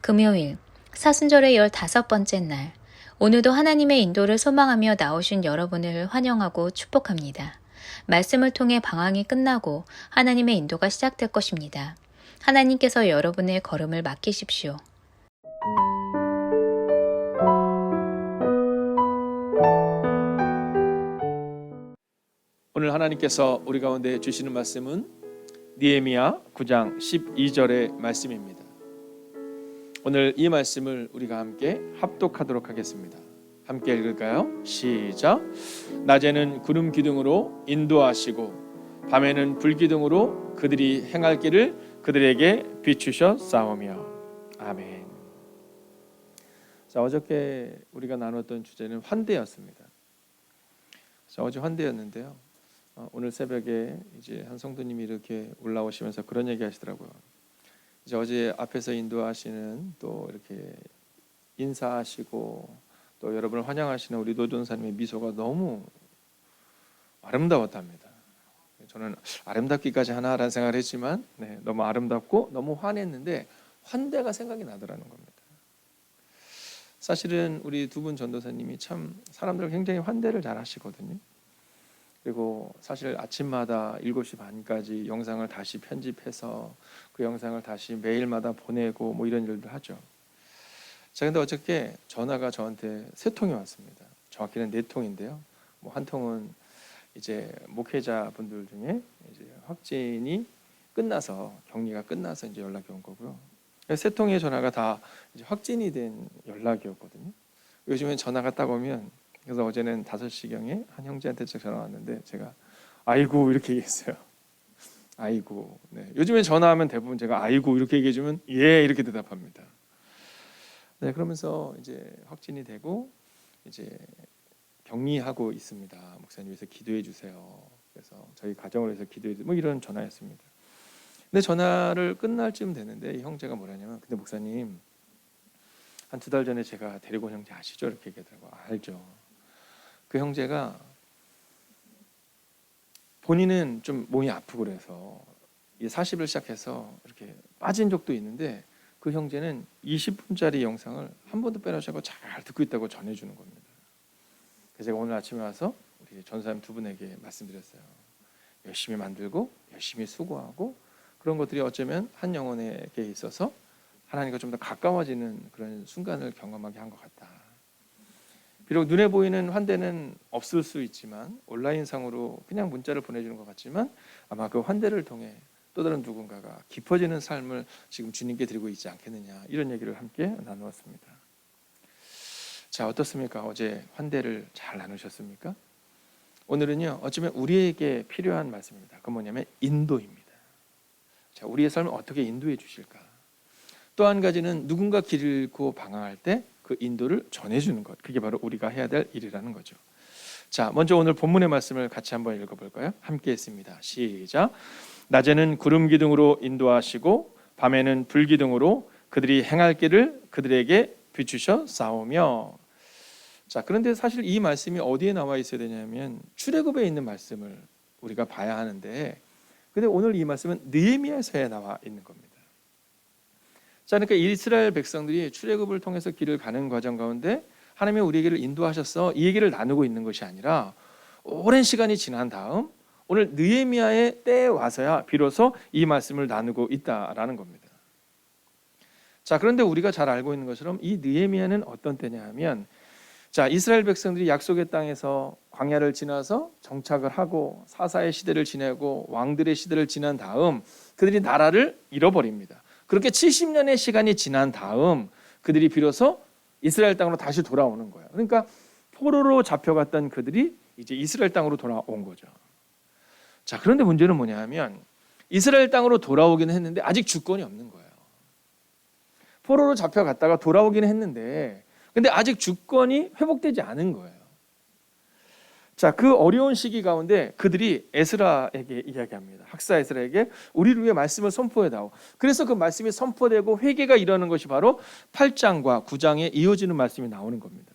금요일, 사순절의 15번째 날, 오늘도 하나님의 인도를 소망하며 나오신 여러분을 환영하고 축복합니다. 말씀을 통해 방황이 끝나고 하나님의 인도가 시작될 것입니다. 하나님께서 여러분의 걸음을 맡기십시오. 오늘 하나님께서 우리 가운데 주시는 말씀은 느헤미야 9장 12절의 말씀입니다. 오늘 이 말씀을 우리가 함께 합독하도록 하겠습니다. 함께 읽을까요? 시작. 낮에는 구름 기둥으로 인도하시고 밤에는 불 기둥으로 그들이 행할 길을 그들에게 비추셔 싸우며. 아멘. 자, 어저께 우리가 나눴던 주제는 환대였습니다. 자, 어제 환대였는데요. 오늘 새벽에 이제 한 성도님이 이렇게 올라오시면서 그런 얘기 하시더라고요. 이제 어제 앞에서 인도하시는 또 이렇게 인사하시고 또 여러분을 환영하시는 우리 노전사님의 미소가 너무 아름다웠답니다. 저는 아름답기까지 하나라는 생각을 했지만 너무 아름답고 너무 환했는데 환대가 생각이 나더라는 겁니다. 사실은 우리 두 분 전도사님이 참 사람들 굉장히 환대를 잘 하시거든요. 그리고 사실 아침마다 7시 반까지 영상을 다시 편집해서 그 영상을 다시 매일마다 보내고 뭐 이런 일도 하죠. 자, 근데 어저께 전화가 저한테 3통이 왔습니다. 정확히는 4통인데요. 뭐 한 통은 이제 목회자분들 중에 이제 확진이 끝나서 격리가 끝나서 이제 연락이 온 거고요. 3통의 전화가 다 이제 확진이 된 연락이었거든요. 요즘엔 전화가 딱 오면, 그래서 어제는 5시경에 한 형제한테 전화 왔는데 제가 아이고 이렇게 얘기했어요. 아이고. 네. 요즘엔 전화하면 대부분 제가 아이고 이렇게 얘기해주면 예 이렇게 대답합니다. 네, 그러면서 이제 확진이 되고 이제 격리하고 있습니다. 목사님 위해서 기도해 주세요. 그래서 저희 가정을 위해서 기도해 주세요. 뭐 이런 전화였습니다. 근데 전화를 끝날 쯤 됐는데 이 형제가 뭐라냐면, 근데 목사님 한 2달 전에 제가 데리고 온 형제 아시죠? 이렇게 얘기하더라고요. 알죠. 그 형제가 본인은 좀 몸이 아프고 그래서 40을 시작해서 이렇게 빠진 적도 있는데 그 형제는 20분짜리 영상을 한 번도 빼놓지 않고 잘 듣고 있다고 전해주는 겁니다. 그래서 제가 오늘 아침에 와서 우리 전사님 두 분에게 말씀드렸어요. 열심히 만들고 열심히 수고하고 그런 것들이 어쩌면 한 영혼에게 있어서 하나님과 좀 더 가까워지는 그런 순간을 경험하게 한 것 같다. 비록 눈에 보이는 환대는 없을 수 있지만 온라인상으로 그냥 문자를 보내주는 것 같지만 아마 그 환대를 통해 또 다른 누군가가 깊어지는 삶을 지금 주님께 드리고 있지 않겠느냐, 이런 얘기를 함께 나누었습니다. 자, 어떻습니까? 어제 환대를 잘 나누셨습니까? 오늘은요, 어쩌면 우리에게 필요한 말씀입니다. 그건 뭐냐면 인도입니다. 자, 우리의 삶을 어떻게 인도해 주실까? 또 한 가지는 누군가 길을 잃고 방황할 때 그 인도를 전해주는 것, 그게 바로 우리가 해야 될 일이라는 거죠. 자, 먼저 오늘 본문의 말씀을 같이 한번 읽어볼까요? 함께 했습니다. 시작. 낮에는 구름 기둥으로 인도하시고 밤에는 불 기둥으로 그들이 행할 길을 그들에게 비추셔 싸우며. 자, 그런데 사실 이 말씀이 어디에 나와 있어야 되냐면 출애굽에 있는 말씀을 우리가 봐야 하는데, 근데 오늘 이 말씀은 느헤미야서에 나와 있는 겁니다. 자, 그러니까 이스라엘 백성들이 출애굽을 통해서 길을 가는 과정 가운데 하나님이 우리에게를 인도하셔서 이 얘기를 나누고 있는 것이 아니라 오랜 시간이 지난 다음 오늘 느헤미야의 때에 와서야 비로소 이 말씀을 나누고 있다라는 겁니다. 자, 그런데 우리가 잘 알고 있는 것처럼 이 느헤미야는 어떤 때냐 하면, 자, 이스라엘 백성들이 약속의 땅에서 광야를 지나서 정착을 하고 사사의 시대를 지내고 왕들의 시대를 지난 다음 그들이 나라를 잃어버립니다. 그렇게 70년의 시간이 지난 다음 그들이 비로소 이스라엘 땅으로 다시 돌아오는 거예요. 그러니까 포로로 잡혀갔던 그들이 이제 이스라엘 땅으로 돌아온 거죠. 자, 그런데 문제는 뭐냐 하면 이스라엘 땅으로 돌아오기는 했는데 아직 주권이 없는 거예요. 포로로 잡혀갔다가 돌아오기는 했는데 근데 아직 주권이 회복되지 않은 거예요. 자, 그 어려운 시기 가운데 그들이 에스라에게 이야기합니다. 학사 에스라에게 우리를 위해 말씀을 선포해다오. 그래서 그 말씀이 선포되고 회개가 일어나는 것이 바로 8장과 9장에 이어지는 말씀이 나오는 겁니다.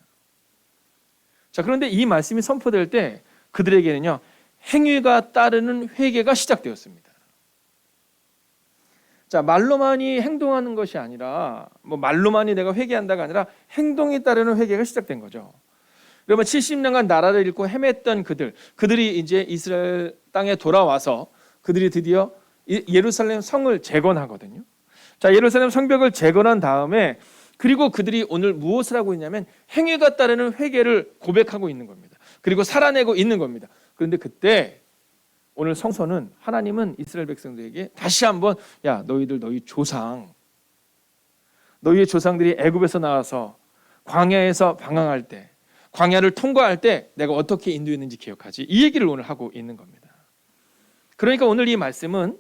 자, 그런데 이 말씀이 선포될 때 그들에게는요, 행위가 따르는 회개가 시작되었습니다. 자, 말로만이 행동하는 것이 아니라 뭐 말로만이 내가 회개한다가 아니라 행동에 따르는 회개가 시작된 거죠. 그러면 70년간 나라를 잃고 헤맸던 그들이 이제 이스라엘 땅에 돌아와서 그들이 드디어 예루살렘 성을 재건하거든요. 자, 예루살렘 성벽을 재건한 다음에 그리고 그들이 오늘 무엇을 하고 있냐면 행위가 따르는 회개를 고백하고 있는 겁니다. 그리고 살아내고 있는 겁니다. 그런데 그때 오늘 성서는 하나님은 이스라엘 백성들에게 다시 한번 야, 너희의 조상들이 애굽에서 나와서 광야에서 방황할 때, 광야를 통과할 때 내가 어떻게 인도했는지 기억하지? 이 얘기를 오늘 하고 있는 겁니다. 그러니까 오늘 이 말씀은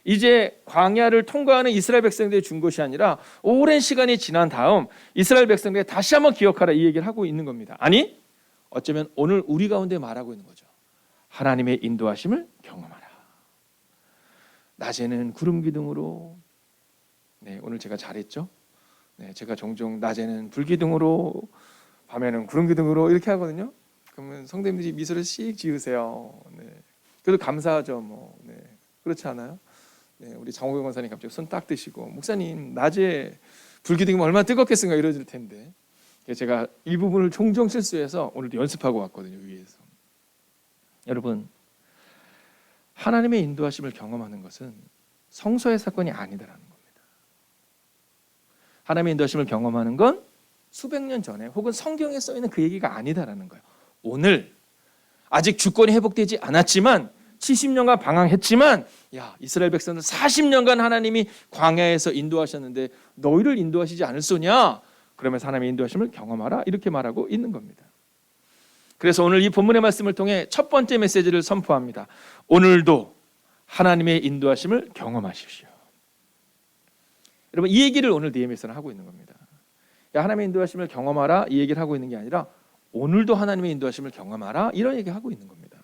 이제 광야를 통과하는 이스라엘 백성들이 준 것이 아니라 오랜 시간이 지난 다음 이스라엘 백성들이 다시 한번 기억하라 이 얘기를 하고 있는 겁니다. 아니, 어쩌면 오늘 우리 가운데 말하고 있는 거죠. 하나님의 인도하심을 경험하라. 낮에는 구름 기둥으로, 네, 오늘 제가 잘했죠? 네, 제가 종종 낮에는 불 기둥으로, 밤에는 구름 기둥으로 이렇게 하거든요. 그러면 성도님들이 미소를 씩 지으세요. 네. 그래도 감사하죠, 뭐. 네. 그렇지 않아요? 네, 우리 장호경 권사님 갑자기 손 딱 드시고 목사님 낮에 불기둥이면 얼마나 뜨겁겠습니까 이러실 텐데 제가 이 부분을 종종 실수해서 오늘도 연습하고 왔거든요. 위에서. 여러분, 하나님의 인도하심을 경험하는 것은 성서의 사건이 아니다라는 겁니다. 하나님의 인도하심을 경험하는 건 수백 년 전에 혹은 성경에 써있는 그 얘기가 아니다라는 거예요. 오늘 아직 주권이 회복되지 않았지만 70년간 방황했지만 야, 이스라엘 백성들 40년간 하나님이 광야에서 인도하셨는데 너희를 인도하시지 않을 소냐? 그러면서 하나님의 인도하심을 경험하라 이렇게 말하고 있는 겁니다. 그래서 오늘 이 본문의 말씀을 통해 첫 번째 메시지를 선포합니다. 오늘도 하나님의 인도하심을 경험하십시오. 여러분, 이 얘기를 오늘 느헤미야서는 하고 있는 겁니다. 야, 하나님의 인도하심을 경험하라 이 얘기를 하고 있는 게 아니라 오늘도 하나님의 인도하심을 경험하라 이런 얘기를 하고 있는 겁니다.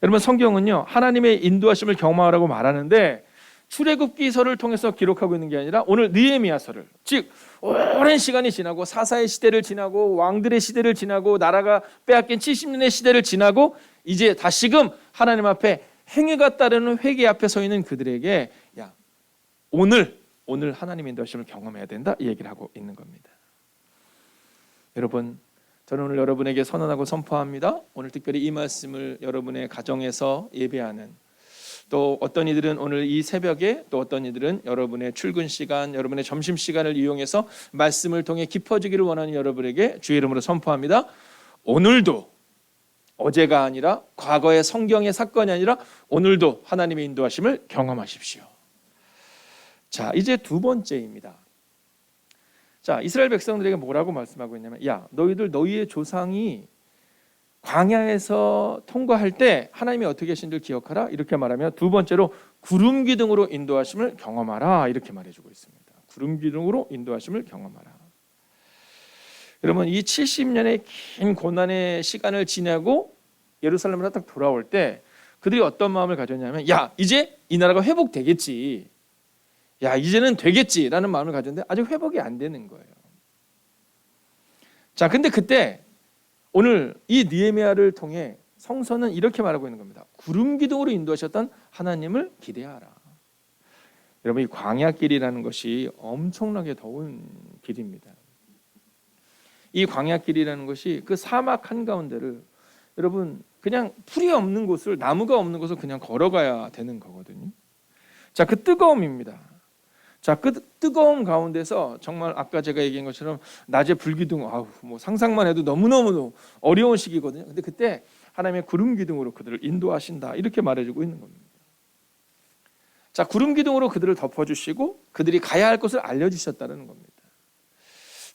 여러분, 성경은요 하나님의 인도하심을 경험하라고 말하는데 출애굽기서를 통해서 기록하고 있는 게 아니라 오늘 느헤미야서를, 즉 오랜 시간이 지나고 사사의 시대를 지나고 왕들의 시대를 지나고 나라가 빼앗긴 70년의 시대를 지나고 이제 다시금 하나님 앞에 행위가 따르는 회개 앞에 서 있는 그들에게 야, 오늘 하나님의 인도하심을 경험해야 된다 이 얘기를 하고 있는 겁니다. 여러분, 저는 오늘 여러분에게 선언하고 선포합니다. 오늘 특별히 이 말씀을 여러분의 가정에서 예배하는, 또 어떤 이들은 오늘 이 새벽에, 또 어떤 이들은 여러분의 출근 시간, 여러분의 점심 시간을 이용해서 말씀을 통해 깊어지기를 원하는 여러분에게 주의 이름으로 선포합니다. 오늘도, 어제가 아니라 과거의 성경의 사건이 아니라 오늘도 하나님의 인도하심을 경험하십시오. 자, 이제 두 번째입니다. 자, 이스라엘 백성들에게 뭐라고 말씀하고 있냐면 야, 너희의 조상이 광야에서 통과할 때 하나님이 어떻게 하신지를 기억하라 이렇게 말하며 두 번째로 구름 기둥으로 인도하심을 경험하라 이렇게 말해주고 있습니다. 구름 기둥으로 인도하심을 경험하라. 여러분, 이 70년의 긴 고난의 시간을 지나고 예루살렘으로 딱 돌아올 때 그들이 어떤 마음을 가졌냐면 야, 이제 이 나라가 회복되겠지, 야, 이제는 되겠지라는 마음을 가졌는데 아직 회복이 안 되는 거예요. 자, 근데 그때 오늘 이 느헤미야를 통해 성서는 이렇게 말하고 있는 겁니다. 구름 기둥으로 인도하셨던 하나님을 기대하라. 여러분, 이 광야길이라는 것이 엄청나게 더운 길입니다. 이 광야길이라는 것이 그 사막 한가운데를 여러분 그냥 풀이 없는 곳을, 나무가 없는 곳을 그냥 걸어가야 되는 거거든요. 자, 그 뜨거움입니다. 자, 그 뜨거운 가운데서 정말 아까 제가 얘기한 것처럼 낮에 불기둥, 뭐 상상만 해도 너무너무 어려운 시기거든요. 근데 그때 하나님의 구름 기둥으로 그들을 인도하신다 이렇게 말해주고 있는 겁니다. 자, 구름 기둥으로 그들을 덮어주시고 그들이 가야 할 곳을 알려주셨다는 겁니다.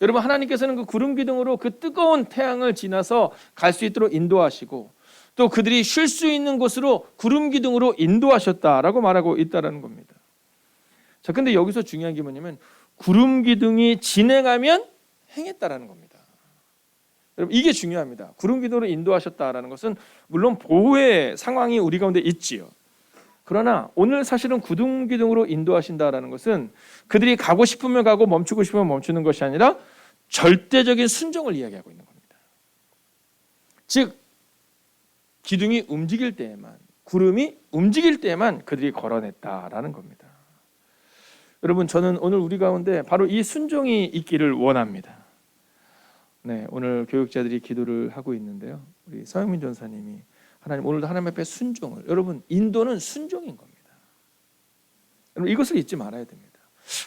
여러분, 하나님께서는 그 구름 기둥으로 그 뜨거운 태양을 지나서 갈 수 있도록 인도하시고 또 그들이 쉴 수 있는 곳으로 구름 기둥으로 인도하셨다라고 말하고 있다는 겁니다. 자, 근데 여기서 중요한 게 뭐냐면 구름 기둥이 진행하면 행했다라는 겁니다. 여러분, 이게 중요합니다. 구름 기둥으로 인도하셨다라는 것은 물론 보호의 상황이 우리 가운데 있지요. 그러나 오늘 사실은 구름 기둥으로 인도하신다라는 것은 그들이 가고 싶으면 가고 멈추고 싶으면 멈추는 것이 아니라 절대적인 순종을 이야기하고 있는 겁니다. 즉, 기둥이 움직일 때에만, 구름이 움직일 때에만 그들이 걸어냈다라는 겁니다. 여러분, 저는 오늘 우리 가운데 바로 이 순종이 있기를 원합니다. 네, 오늘 교육자들이 기도를 하고 있는데요. 우리 서영민 전사님이 하나님, 오늘도 하나님 앞에 순종을, 여러분, 인도는 순종인 겁니다. 여러분, 이것을 잊지 말아야 됩니다.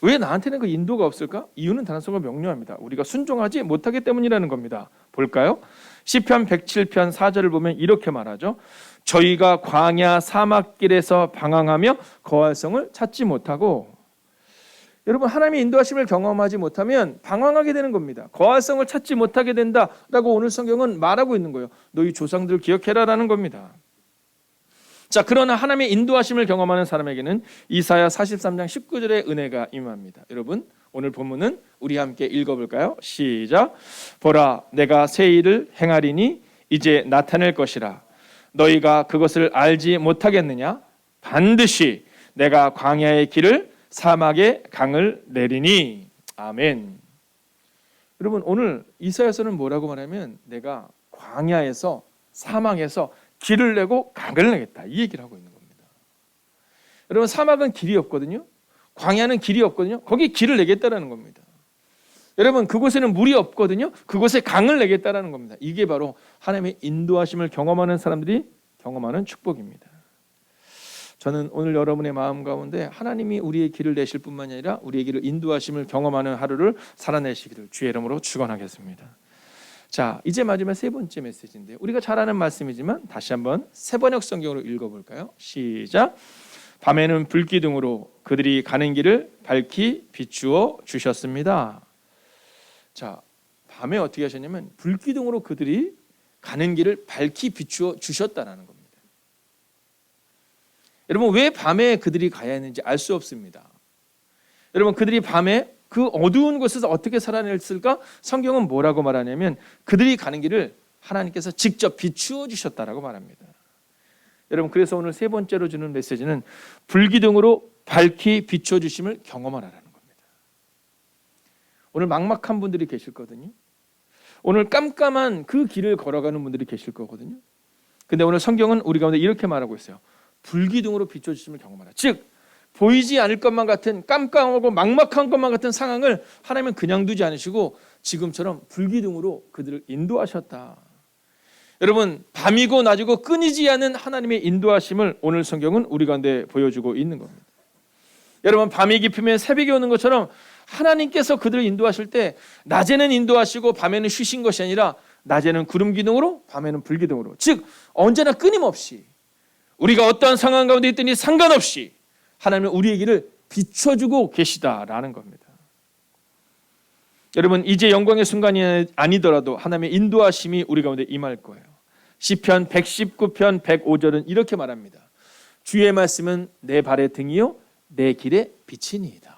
왜 나한테는 그 인도가 없을까? 이유는 단순하고 명료합니다. 우리가 순종하지 못하기 때문이라는 겁니다. 볼까요? 시편 107편 4절을 보면 이렇게 말하죠. 저희가 광야 사막길에서 방황하며 거할 성을 찾지 못하고, 여러분, 하나님의 인도하심을 경험하지 못하면 방황하게 되는 겁니다. 거할 성을 찾지 못하게 된다라고 오늘 성경은 말하고 있는 거예요. 너희 조상들 기억해라라는 겁니다. 자, 그러나 하나님의 인도하심을 경험하는 사람에게는 이사야 43장 19절의 은혜가 임합니다. 여러분, 오늘 본문은 우리 함께 읽어볼까요? 시작. 보라, 내가 새 일을 행하리니 이제 나타낼 것이라. 너희가 그것을 알지 못하겠느냐? 반드시 내가 광야의 길을 사막의 강을 내리니. 아멘. 여러분, 오늘 이사야서는 뭐라고 말하면 내가 광야에서, 사막에서 길을 내고 강을 내겠다, 이 얘기를 하고 있는 겁니다. 여러분, 사막은 길이 없거든요. 광야는 길이 없거든요. 거기 길을 내겠다라는 겁니다. 여러분, 그곳에는 물이 없거든요. 그곳에 강을 내겠다라는 겁니다. 이게 바로 하나님의 인도하심을 경험하는 사람들이 경험하는 축복입니다. 저는 오늘 여러분의 마음 가운데 하나님이 우리의 길을 내실 뿐만이 아니라 우리의 길을 인도하심을 경험하는 하루를 살아내시기를 주의 이름으로 축원하겠습니다. 자, 이제 마지막 세 번째 메시지인데요. 우리가 잘 아는 말씀이지만 다시 한번 세번역 성경으로 읽어볼까요? 시작. 밤에는 불기둥으로 그들이 가는 길을 밝히 비추어 주셨습니다. 자, 밤에 어떻게 하셨냐면 불기둥으로 그들이 가는 길을 밝히 비추어 주셨다는 겁니다. 여러분, 왜 밤에 그들이 가야 했는지 알 수 없습니다. 여러분, 그들이 밤에 그 어두운 곳에서 어떻게 살아냈을까? 성경은 뭐라고 말하냐면 그들이 가는 길을 하나님께서 직접 비추어 주셨다라고 말합니다. 여러분, 그래서 오늘 세 번째로 주는 메시지는 불기둥으로 밝히 비추어 주심을 경험하라는 겁니다. 오늘 막막한 분들이 계실 거거든요. 오늘 깜깜한 그 길을 걸어가는 분들이 계실 거거든요. 근데 오늘 성경은 우리 가운데 이렇게 말하고 있어요. 불기둥으로 비추어 주심을 경험하라. 즉, 보이지 않을 것만 같은 깜깜하고 막막한 것만 같은 상황을 하나님은 그냥 두지 않으시고 지금처럼 불기둥으로 그들을 인도하셨다. 여러분, 밤이고 낮이고 끊이지 않는 하나님의 인도하심을 오늘 성경은 우리 가운데 보여주고 있는 겁니다. 여러분, 밤이 깊으면 새벽이 오는 것처럼 하나님께서 그들을 인도하실 때 낮에는 인도하시고 밤에는 쉬신 것이 아니라 낮에는 구름 기둥으로 밤에는 불기둥으로, 즉 언제나 끊임없이 우리가 어떠한 상황 가운데 있더니 상관없이 하나님은 우리의 길을 비춰주고 계시다라는 겁니다. 여러분, 이제 영광의 순간이 아니더라도 하나님의 인도하심이 우리 가운데 임할 거예요. 시편 119편 105절은 이렇게 말합니다. 주의 말씀은 내 발의 등이요 내 길의 빛이니이다.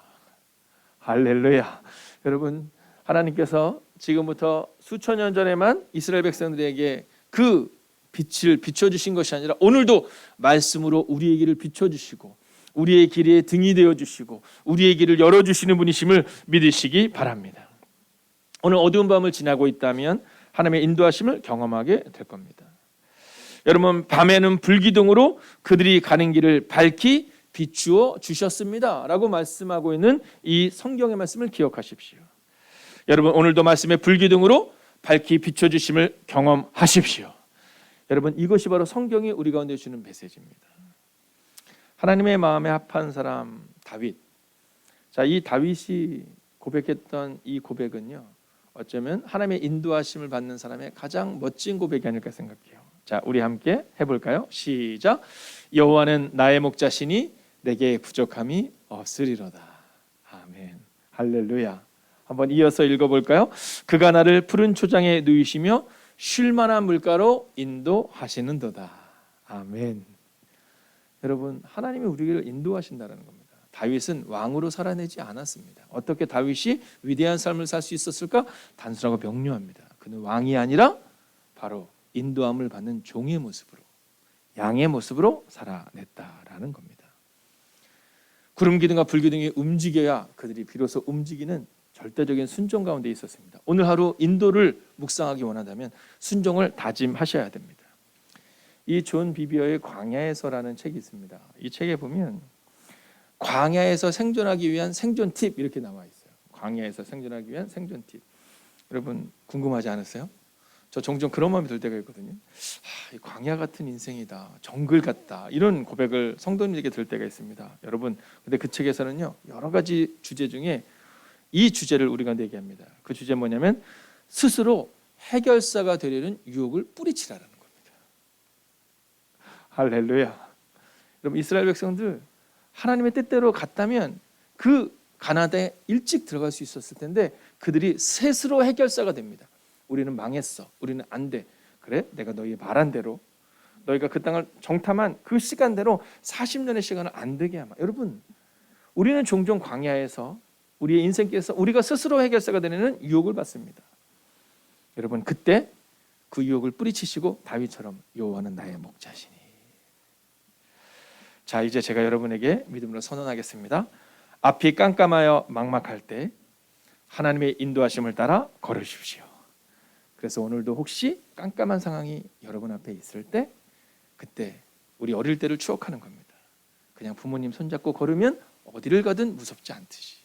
할렐루야. 여러분, 하나님께서 지금부터 수천 년 전에만 이스라엘 백성들에게 그 빛을 비춰주신 것이 아니라 오늘도 말씀으로 우리의 길을 비춰주시고 우리의 길에 등이 되어주시고 우리의 길을 열어주시는 분이심을 믿으시기 바랍니다. 오늘 어두운 밤을 지나고 있다면 하나님의 인도하심을 경험하게 될 겁니다. 여러분, 밤에는 불기둥으로 그들이 가는 길을 밝히 비추어 주셨습니다 라고 말씀하고 있는 이 성경의 말씀을 기억하십시오. 여러분, 오늘도 말씀의 불기둥으로 밝히 비춰주심을 경험하십시오. 여러분, 이것이 바로 성경이 우리 가운데 주는 메시지입니다. 하나님의 마음에 합한 사람 다윗. 자, 이 다윗이 고백했던 이 고백은요, 어쩌면 하나님의 인도하심을 받는 사람의 가장 멋진 고백이 아닐까 생각해요. 자, 우리 함께 해볼까요? 시작. 여호와는 나의 목자시니 내게 부족함이 없으리로다. 아멘. 할렐루야. 한번 이어서 읽어볼까요? 그가 나를 푸른 초장에 누이시며 쉴 만한 물가로 인도하시는도다. 아멘. 여러분, 하나님이 우리를 인도하신다는 겁니다. 다윗은 왕으로 살아내지 않았습니다. 어떻게 다윗이 위대한 삶을 살 수 있었을까? 단순하고 명료합니다. 그는 왕이 아니라 바로 인도함을 받는 종의 모습으로, 양의 모습으로 살아냈다라는 겁니다. 구름 기둥과 불 기둥이 움직여야 그들이 비로소 움직이는 절대적인 순종 가운데 있었습니다. 오늘 하루 인도를 묵상하기 원한다면 순종을 다짐하셔야 됩니다. 이 존 비비어의 광야에서라는 책이 있습니다. 이 책에 보면 광야에서 생존하기 위한 생존 팁 이렇게 나와 있어요. 광야에서 생존하기 위한 생존 팁. 여러분 궁금하지 않으세요? 저 종종 그런 마음이 들 때가 있거든요. 이 광야 같은 인생이다, 정글 같다, 이런 고백을 성도님에게 들 때가 있습니다. 여러분, 근데 그 책에서는요 여러 가지 주제 중에 이 주제를 우리가 얘기합니다. 그 주제 뭐냐면 스스로 해결사가 되려는 유혹을 뿌리치라는 겁니다. 할렐루야. 여러분, 이스라엘 백성들 하나님의 뜻대로 갔다면 그 가나안에 일찍 들어갈 수 있었을 텐데 그들이 스스로 해결사가 됩니다. 우리는 망했어, 우리는 안 돼. 그래, 내가 너희 말한 대로, 너희가 그 땅을 정탐한 그 시간대로 40년의 시간을 안 되게 하마. 여러분, 우리는 종종 광야에서 우리의 인생께서 우리가 스스로 해결사가 되는 유혹을 받습니다. 여러분, 그때 그 유혹을 뿌리치시고 다윗처럼 여호와는 나의 목자시니. 자, 이제 제가 여러분에게 믿음으로 선언하겠습니다. 앞이 깜깜하여 막막할 때 하나님의 인도하심을 따라 걸으십시오. 그래서 오늘도 혹시 깜깜한 상황이 여러분 앞에 있을 때 그때 우리 어릴 때를 추억하는 겁니다. 그냥 부모님 손잡고 걸으면 어디를 가든 무섭지 않듯이,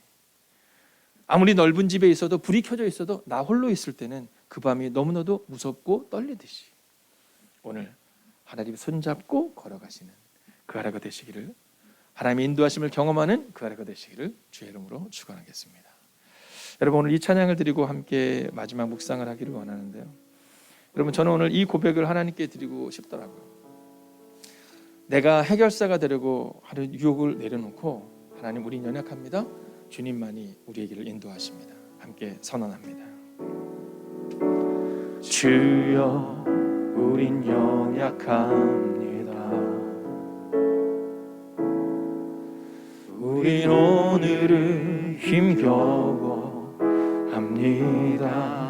아무리 넓은 집에 있어도 불이 켜져 있어도 나 홀로 있을 때는 그 밤이 너무나도 무섭고 떨리듯이 오늘 하나님 손잡고 걸어가시는 그 하루가 되시기를, 하나님의 인도하심을 경험하는 그 하루가 되시기를 주의 이름으로 축원하겠습니다. 여러분, 오늘 이 찬양을 드리고 함께 마지막 묵상을 하기를 원하는데요. 여러분, 저는 오늘 이 고백을 하나님께 드리고 싶더라고요. 내가 해결사가 되려고 하는 유혹을 내려놓고 하나님, 우린 연약합니다. 주님만이 우리에게를 인도하십니다. 함께 선언합니다. 주여, 우린 연약합니다. 우린 오늘을 힘겨워 합니다.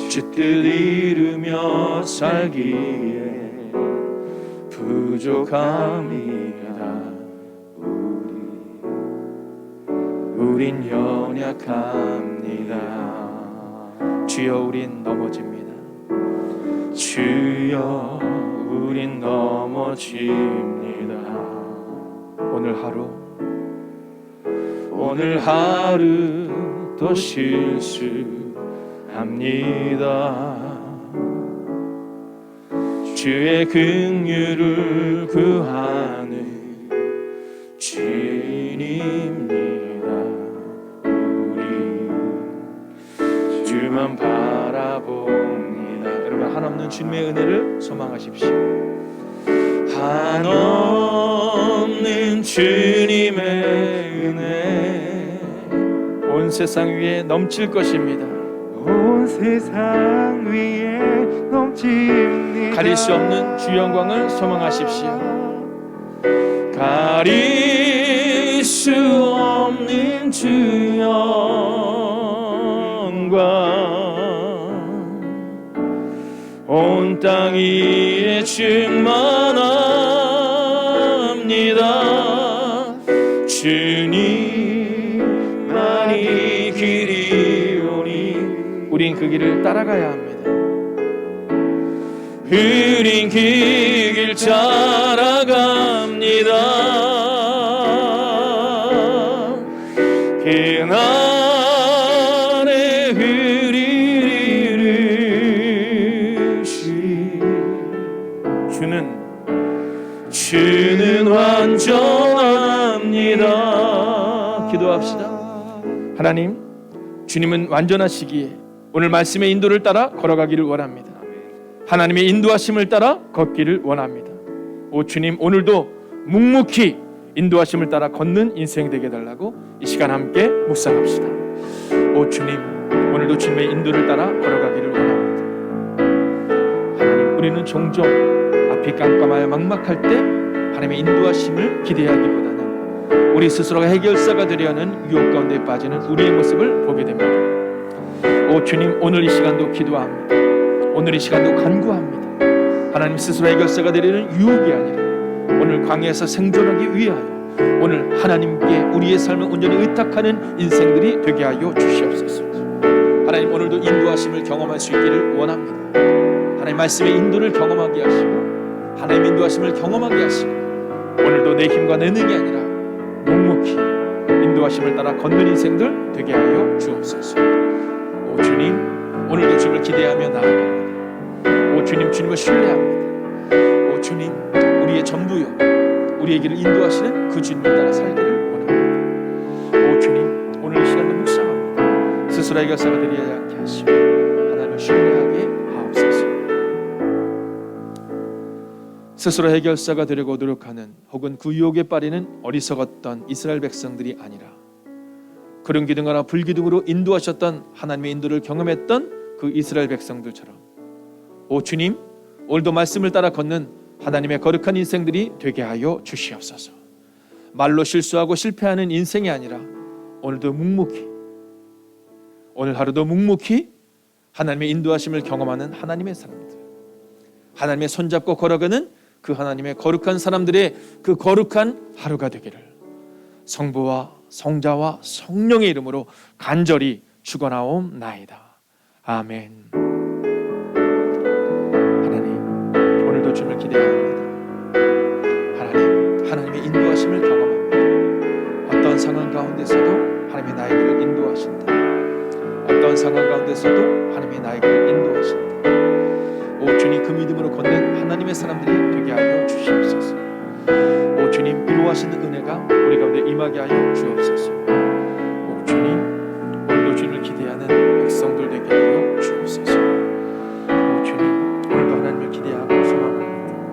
주 뜻 이루며 살기에 부족합니다. 우린 연약합니다. 주여, 우린 넘어집니다. 주여, 우린 넘어집니다. 오늘 하루 또 실수합니다. 주의 긍휼을 구하는 주님입니다. 우리 주만 바라봅니다. 여러분, 한없는 주님의 은혜를 소망하십시오. 한없는 주님의 은혜 온 세상 위에 넘칠 것입니다. 온 세상 위에 넘칩니다. 가릴 수 없는 주 영광을 소망하십시오. 가릴 수 없는 주 영광 온 땅 위에 충만합니다. 주님만이 길이오니 우린 그 길을 따라가야 합니다. 우린 그 길 따라갑니다. 그날의 우리를 주는 완전합니다. 기도합시다. 하나님, 주님은 완전하시기에 오늘 말씀의 인도를 따라 걸어가기를 원합니다. 하나님의 인도하심을 따라 걷기를 원합니다. 오 주님, 오늘도 묵묵히 인도하심을 따라 걷는 인생 되게 해달라고 이 시간 함께 묵상합시다. 오 주님, 오늘도 주님의 인도를 따라 걸어가기를 원합니다. 하나님, 우리는 종종 앞이 깜깜하여 막막할 때 하나님의 인도하심을 기대하기보다는 우리 스스로가 해결사가 되려 하는 유혹 가운데 빠지는 우리의 모습을 보게 됩니다. 오 주님, 오늘 이 시간도 기도합니다. 오늘 이 시간도 간구합니다. 하나님, 스스로 해결사가 되려는 유혹이 아니라 오늘 광야에서 생존하기 위하여 오늘 하나님께 우리의 삶을 온전히 의탁하는 인생들이 되게 하여 주시옵소서. 하나님, 오늘도 인도하심을 경험할 수 있기를 원합니다. 하나님 말씀의 인도를 경험하게 하시고 하나님 인도하심을 경험하게 하시고 오늘도 내 힘과 내 능이 아니라 묵묵히 인도하심을 따라 걷는 인생들 되게 하여 주옵소서. 오 주님, 오늘도 주님을 기대하며 나아갑니다. 오 주님, 주님을 신뢰합니다. 오 주님, 우리의 전부요, 우리의 길을 인도하시는 그 주님을 따라 살기를 원합니다. 오 주님, 오늘 이 시간도 묵상합니다. 스스로 해결사가 되리지 않게 하시고 하나님을 신뢰하게 하옵소서. 스스로 해결사가 되려고 노력하는 혹은 그 유혹에 빠지는 어리석었던 이스라엘 백성들이 아니라 그런 기둥하나 불기둥으로 인도하셨던 하나님의 인도를 경험했던 그 이스라엘 백성들처럼 오 주님, 오늘도 말씀을 따라 걷는 하나님의 거룩한 인생들이 되게 하여 주시옵소서. 말로 실수하고 실패하는 인생이 아니라 오늘도 묵묵히, 오늘 하루도 묵묵히 하나님의 인도하심을 경험하는 하나님의 사람들, 하나님의 손잡고 걸어가는 그 하나님의 거룩한 사람들의 그 거룩한 하루가 되기를 성부와 성자와 성령의 이름으로 간절히 축원하옵나이다. 아멘. 하나님, 오늘도 주님을 기대합니다. 하나님의 인도하심을 경험합니다. 어떤 상황 가운데서도 하나님이 나의 길을 인도하신다. 어떤 상황 가운데서도 하나님이 나의 길을 인도하신다. 오 주님, 그 믿음으로 걷는 하나님의 사람들이 되게 하여 주시옵소서. 오 주님, 이루하시는 은혜가 우리 가운데 임하게 하여 주옵소서. 오 주님, 오늘도 주님을 기대하는 백성들 되게 하여 주옵소서. 오 주님, 오늘도 하나님을 기대하고 소망합니다.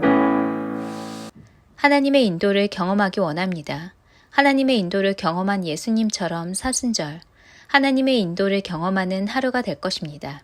하나님의 인도를 경험하기 원합니다. 하나님의 인도를 경험한 예수님처럼 사순절, 하나님의 인도를 경험하는 하루가 될 것입니다.